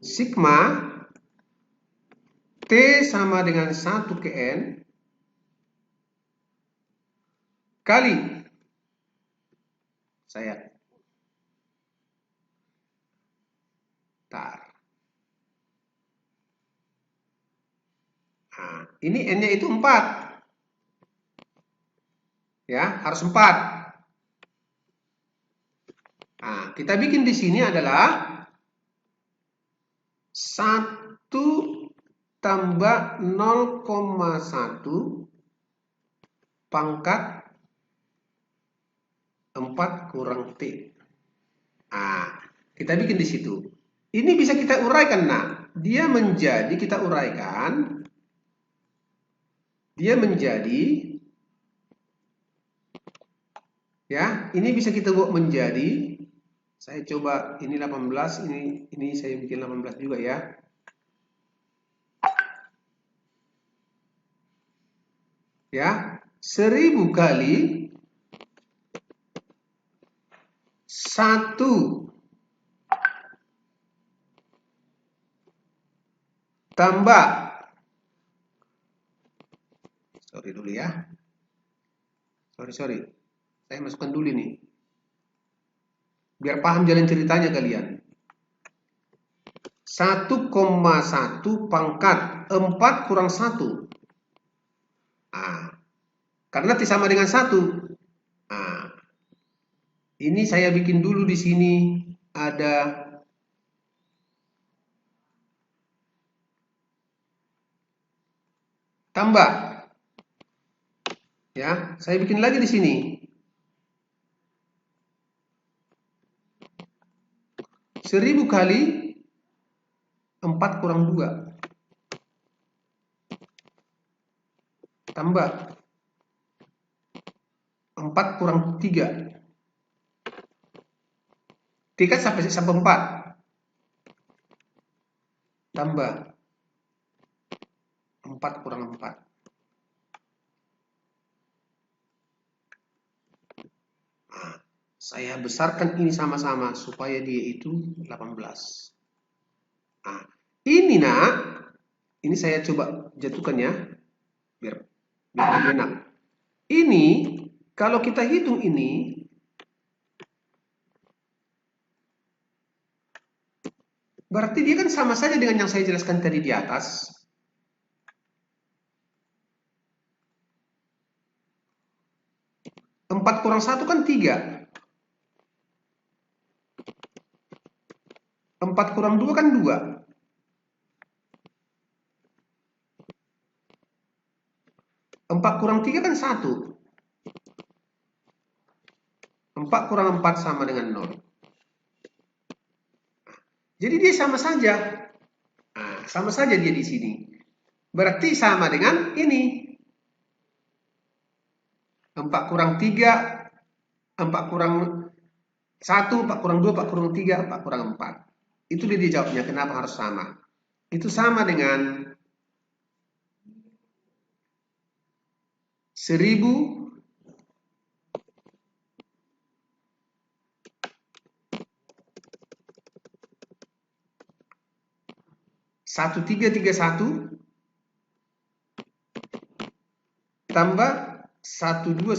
Sigma T sama dengan 1 ke N kali saya tar. Nah, ini N-nya itu 4. Ya, harus 4. Nah, kita bikin di sini adalah 1 tambah 0,1 pangkat 4 kurang T. Nah, kita bikin di situ. Ini bisa kita uraikan. Nah, dia menjadi, kita uraikan. Dia menjadi, ya, ini bisa kita buat menjadi, saya coba, ini 18, ini saya bikin 18 juga ya. Ya, 1000 kali 1 tambah, sorry dulu ya, sorry, saya masukkan dulu nih, biar paham jalan ceritanya kalian. 1,1 pangkat 4 kurang 1. Nah, karena T sama dengan 1. Nah, ini saya bikin dulu di sini ada tambah. Ya, saya bikin lagi di sini. 1000 kali 4 kurang 2. Tambah 4 kurang 3. 3 sampai 4. Tambah 4 kurang 4. Nah, saya besarkan ini sama-sama supaya dia itu 18. Nah, ini ini saya coba jatuhkan ya, biar lebih enak. Ini kalau kita hitung ini, berarti dia kan sama saja dengan yang saya jelaskan tadi di atas. kurang 1 kan 3. 4 kurang 2 kan 2. 4 kurang 3 kan 1. 4 kurang 4 sama dengan 0. Jadi dia sama saja. Nah, sama saja dia di sini. Berarti sama dengan ini. 4 kurang 3, 4 kurang 1, 4 kurang 2, 4 kurang 3, 4 kurang 4. Itu dia jawabnya, kenapa harus sama. Itu sama dengan 1000 1331 tambah 1210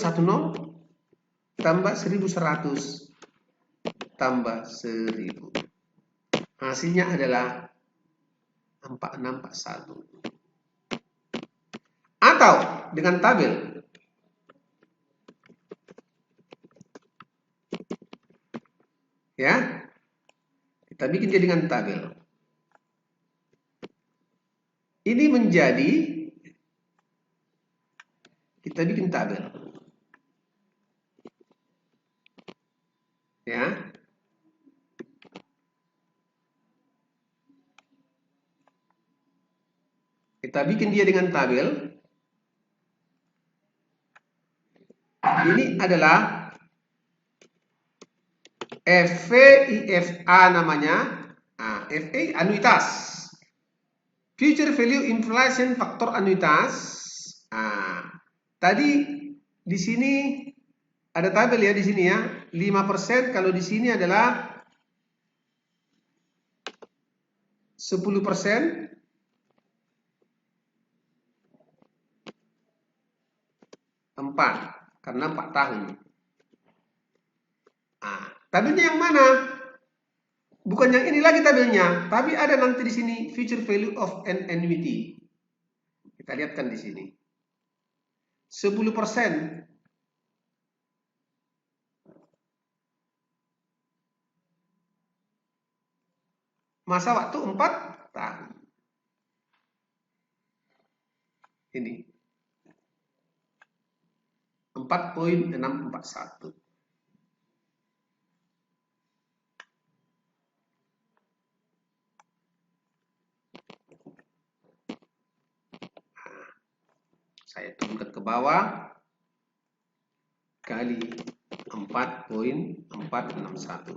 tambah 1100 tambah 1000. Hasilnya adalah 4641. Atau dengan tabel. Ya. Kita bikin dia dengan tabel. Ini menjadi, kita bikin tabel. Ya. Kita bikin dia dengan tabel. Ini adalah FVIFA namanya. Nah, FA anuitas. Future value inflation faktor anuitas. Nah, tadi di sini ada tabel ya di sini ya. 5% kalau di sini adalah 10%. 4 karena 4 tahun. Nah, tabelnya yang mana? Bukan yang ini lagi tabelnya, tapi ada nanti di sini future value of an annuity. Kita lihatkan di sini. 10%. Masa waktu 4 tahun. Ini. 4.641. Saya turunkan ke bawah kali 4.461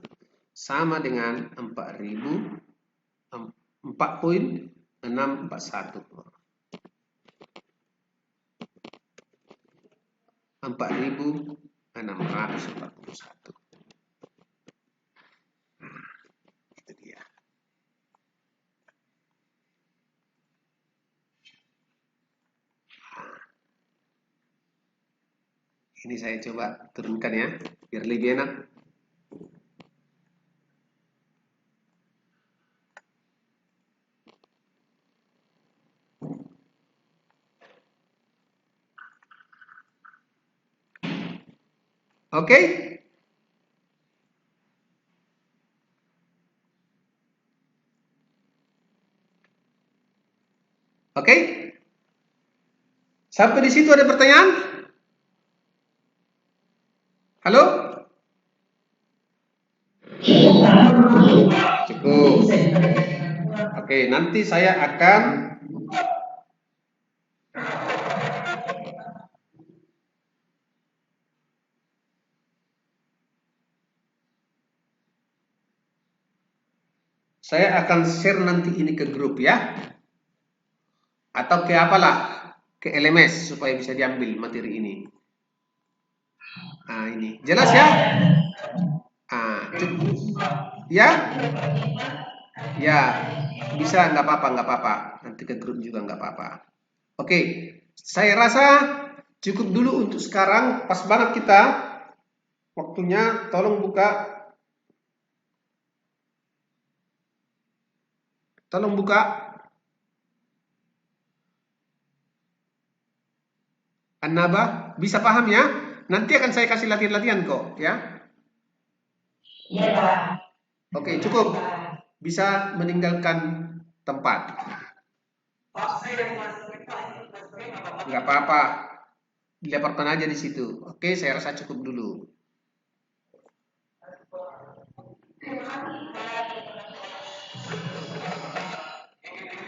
sama dengan 4.641. 4.641. Nah, itu dia. Ini saya coba turunkan ya, biar lebih enak. Oke? Oke? Sampai di situ ada pertanyaan? Halo? Cukup. Oke, nanti saya akan share nanti ini ke grup ya. Atau ke apalah, ke LMS supaya bisa diambil materi ini. Nah, ini. Jelas ya? Ah, cukup. Ya? Ya, bisa nggak apa-apa. Nanti ke grup juga nggak apa-apa. Oke, saya rasa cukup dulu untuk sekarang. Pas banget kita waktunya. Tolong buka. An-Naba, bisa paham ya? Nanti akan saya kasih latihan-latihan kok, ya. Iya, Pak. Oke, cukup. Bisa meninggalkan tempat. Nggak apa-apa. Dilaporkan aja di situ. Oke, saya rasa cukup dulu.